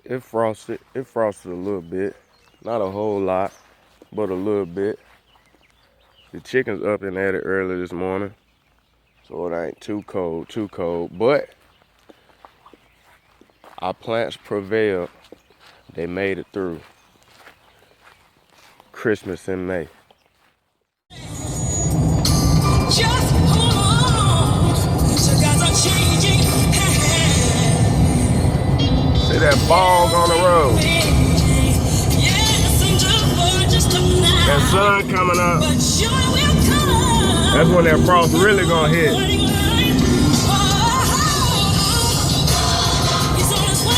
It frosted a little bit. Not a whole lot, but a little bit. The chicken's up and at it early this morning, so it ain't too cold. But our plants prevailed. They made it through Christmas in May. Just hold on, cigars are changing hands. See that fog on the road? Yes, and just tonight. That sun coming up. But joy will come. That's when that frost really gonna hit. He's on his way.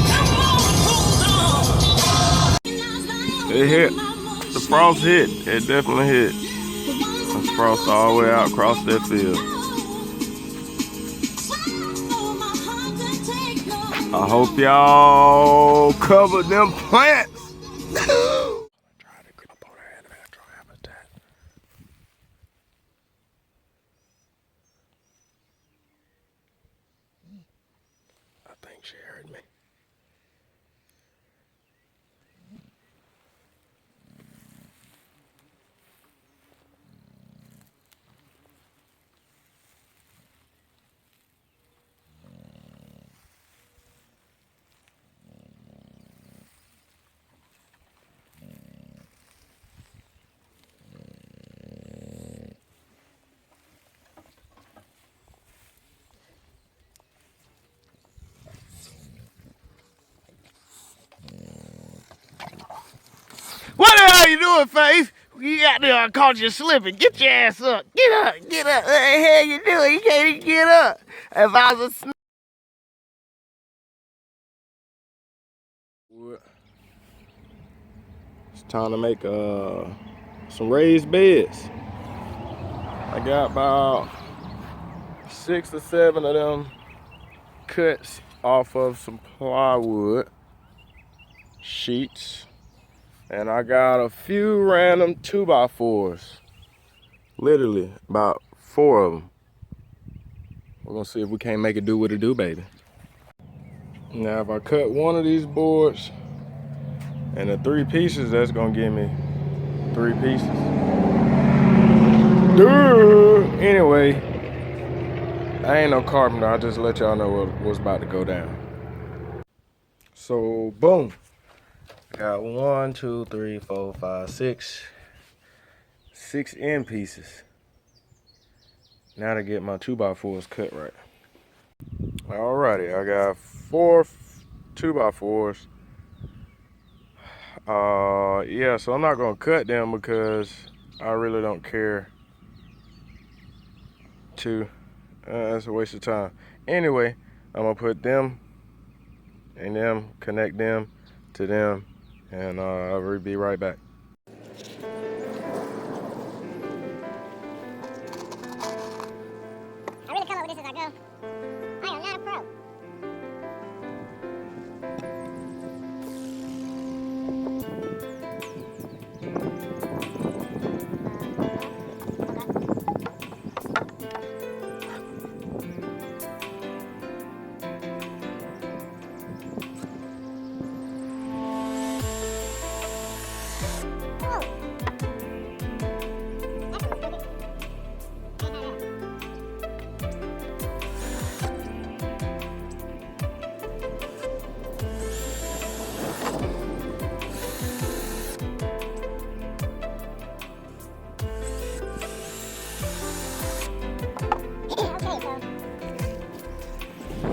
Come on, hold on. It hit. The frost hit. It definitely hit. The frost all the way out across that field. I hope y'all covered them plants. Tried to get up on her natural habitat. I think she heard me. What the hell you doing, Faith? You got there, I caught you slipping. Get your ass up. Get up, get up. What the hell you doing? You can't even get up. If I was a It's time to make some raised beds. I got about 6 or 7 of them cuts off of some plywood sheets, and I got a few random 2x4s. Literally about 4 of them. We're gonna see if we can't make it do what it do, baby. Now if I cut one of these boards and the 3 pieces, that's gonna give me 3 pieces. Anyway, I ain't no carpenter. I just let y'all know what's about to go down. So boom, got 1, 2, 3, 4, 5, 6 end pieces. Now to get my 2x4s cut right. Alrighty, I got 4 2x4s. Yeah, so I'm not gonna cut them because I really don't care to. That's a waste of time. Anyway, I'm gonna put them and them, connect them to them, and I'll be right back. I really come up with this as I go. I am not a pro.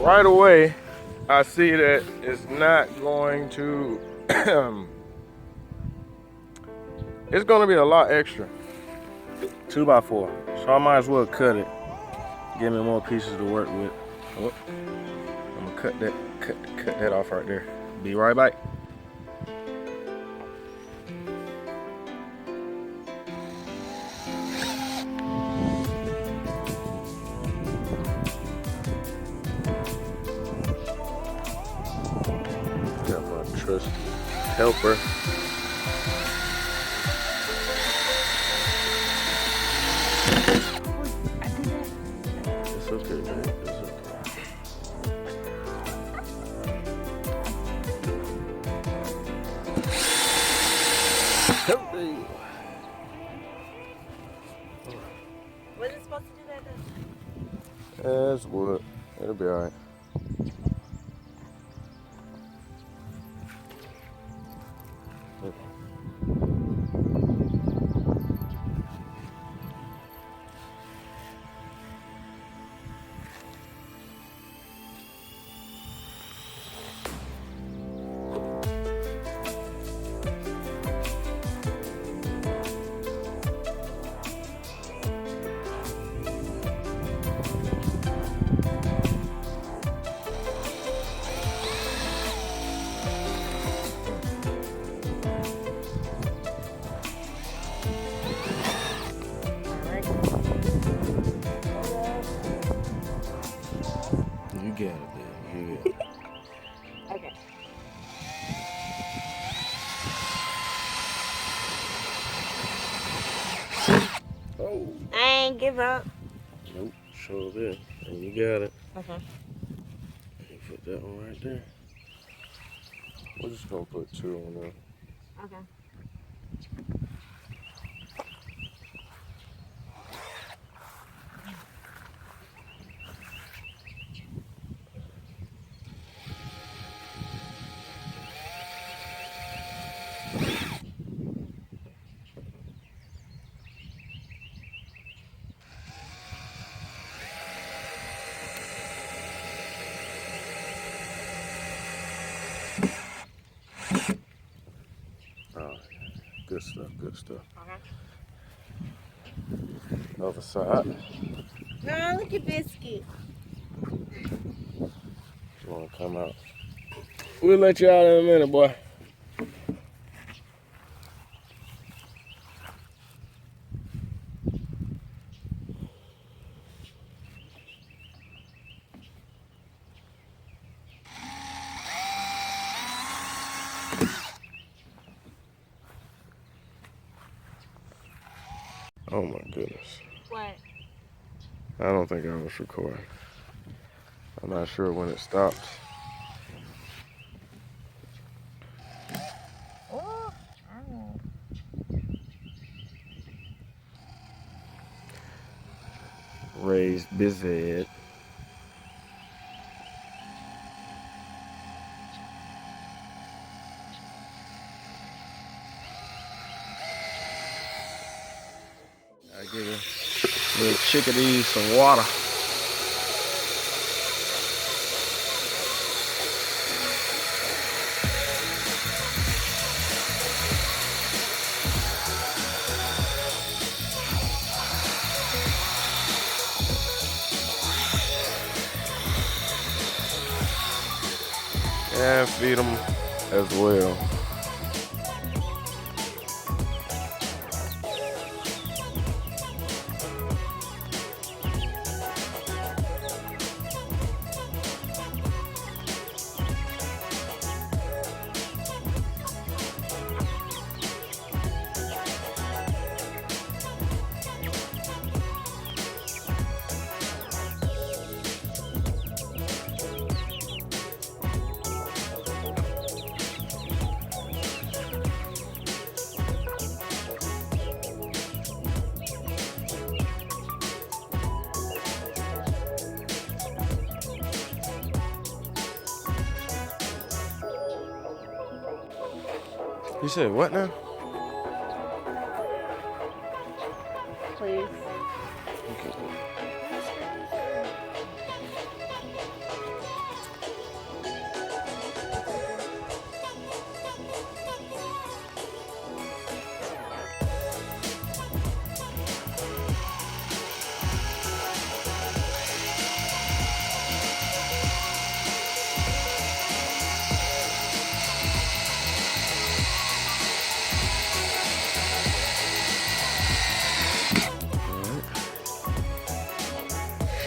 Right away, I see that it's not going to, it's gonna be a lot extra, 2x4. So I might as well cut it, give me more pieces to work with. Oh, I'm gonna cut that off right there. Be right back. Got my trusty helper. It's okay, babe. It's okay. Was it supposed to do that though? That's wood. It'll be alright. You get it, baby. You get it. Okay. Oh. I ain't give up. Nope. Sure did. And you got it. Okay. You put that one right there. We're just gonna put 2 on there. Okay. Oh, good stuff, good stuff. Okay. Other side. Oh, look at Biscuit. You wanna come out? We'll let you out in a minute, boy. Oh my goodness. What? I don't think I was recording. I'm not sure when it stopped. Oh. Raised busy. I give a little chickadees some water. And feed them as well. You said what now? Please.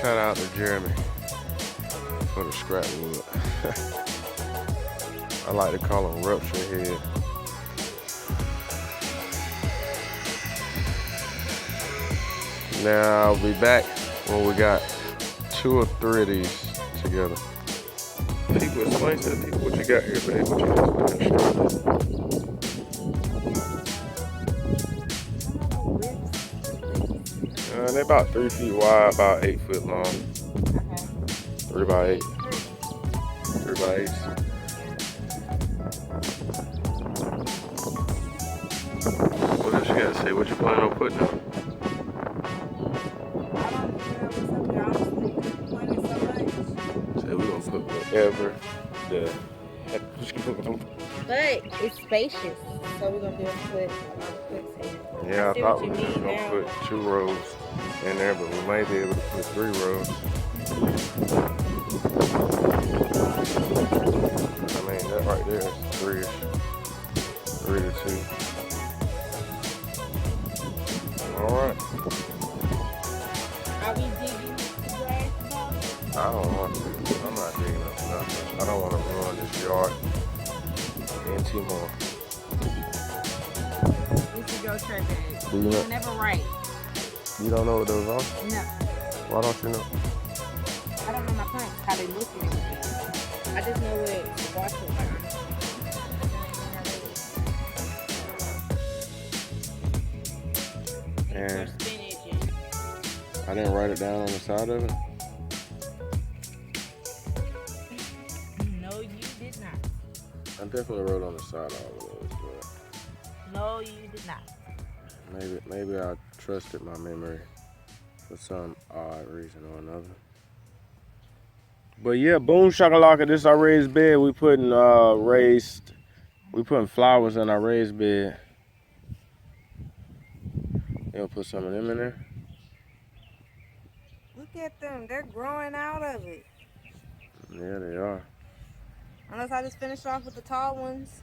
Shout out to Jeremy for the scrap wood. I like to call him rupture head. Now I'll be back when we got 2 or 3 of these together. People, explain to the people what you got here, babe. What you got? They're about 3 feet wide, about 8 foot long. Okay. 3 by 8. 3 by 8. What else you gotta say? What you plan on putting up? Say we gonna put whatever the heck. But it's spacious, so we're gonna be able to put quicksand. Yeah, I see thought what we you were mean gonna now. put 2 rows in there, but we might be able to put 3 rows. I mean, that right there is 3-ish. 3 to 2. Alright. Are we digging grass now? I don't want to. I'm not digging up nothing. I don't want to ruin this yard any more. This is your shirt bag. Do you know? You're never right. You don't know what those are? No. Why don't you know? I don't know my plants, how they look and everything. I just know what wash looks like. And Your spinach and I didn't write it down on the side of it. no, you did not. I definitely wrote on the side all of those, but No, you did not. maybe I trusted my memory for some odd reason or another. But yeah, boom shakalaka, this is our raised bed. We putting flowers in our raised bed. You gonna put some of them in there? Look at them. They're growing out of it. Yeah, they are. Unless I just finish off with the tall ones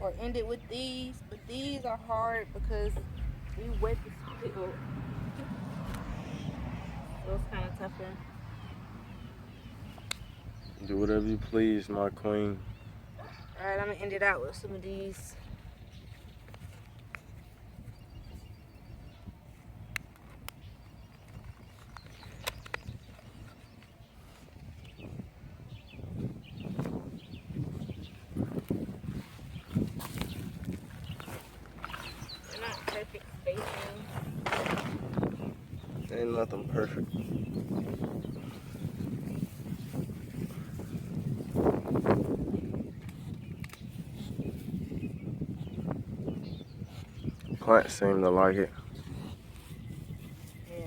or end it with these. But these are hard because we wet the soil. So it's kind of tougher. Do whatever you please, my queen. Alright, I'm going to end it out with some of these. They're not perfect spacing. Ain't nothing perfect. Plants seem to like it. Yeah.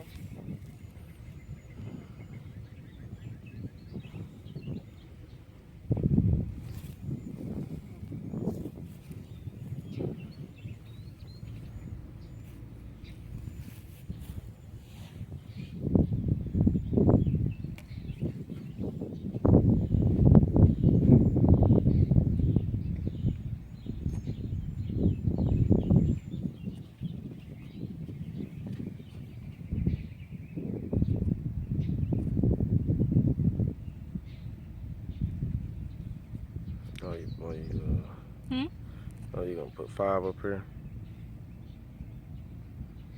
Oh, you gonna put 5 up here?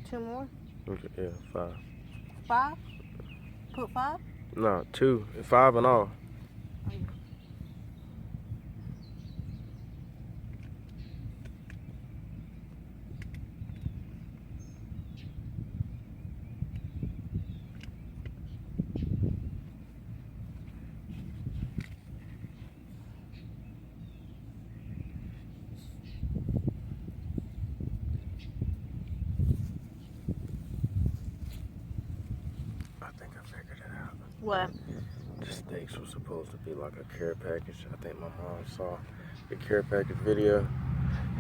2 more? Okay, yeah, 5. 5? Put 5? No, 2. 5 and all. What? The steaks were supposed to be like a care package. I think my mom saw the care package video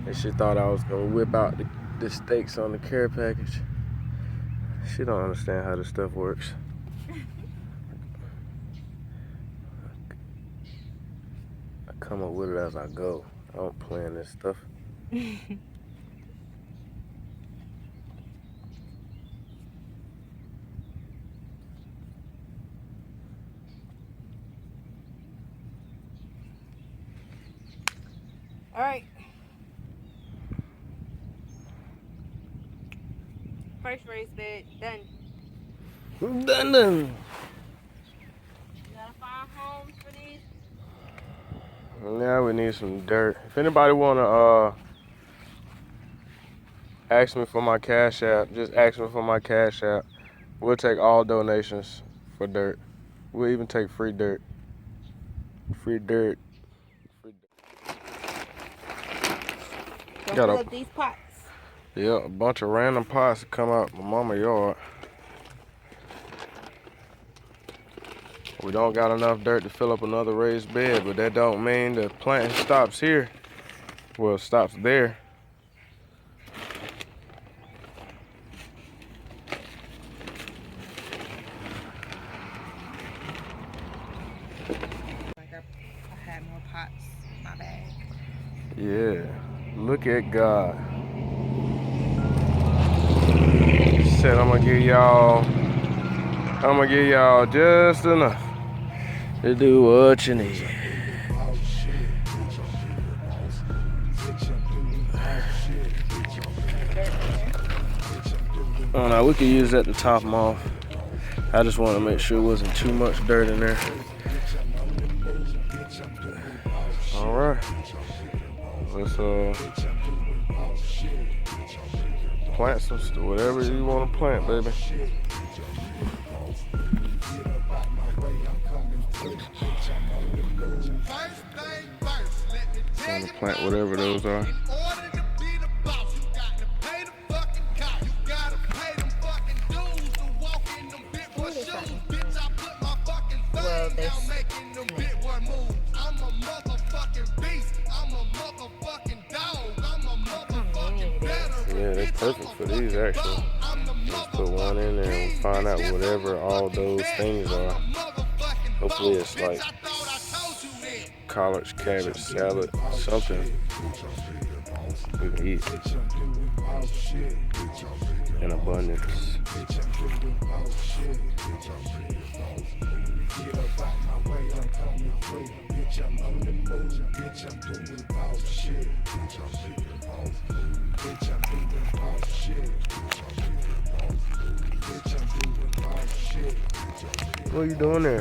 and she thought I was gonna whip out the steaks on the care package. She don't understand how this stuff works. I come up with it as I go. I don't plan this stuff. All right. First raised bed done. Done. You gotta find homes for these. Now we need some dirt. If anybody wanna ask me for my Cash App, just ask me for my Cash App. We'll take all donations for dirt. We'll even take free dirt. Free dirt. Free dirt. Go Got fill a- up these pots. Yeah, a bunch of random pots come out my mama's yard. We don't got enough dirt to fill up another raised bed, but that don't mean the planting stops here. Well, it stops there. Like I had more pots in my bag. Yeah, look at God. Said I'm gonna give y'all just enough to do what you need. Oh no, we could use that to top them off. I just want to make sure it wasn't too much dirt in there. All right, let's plant some stuff, whatever you want to plant, baby. I'm gonna plant whatever those are. Well, they Yeah, they're perfect for these actually. Just put one in there and find out whatever all those things are. Hopefully it's like collards, cabbage, salad, something we can eat in abundance. What are you doing there?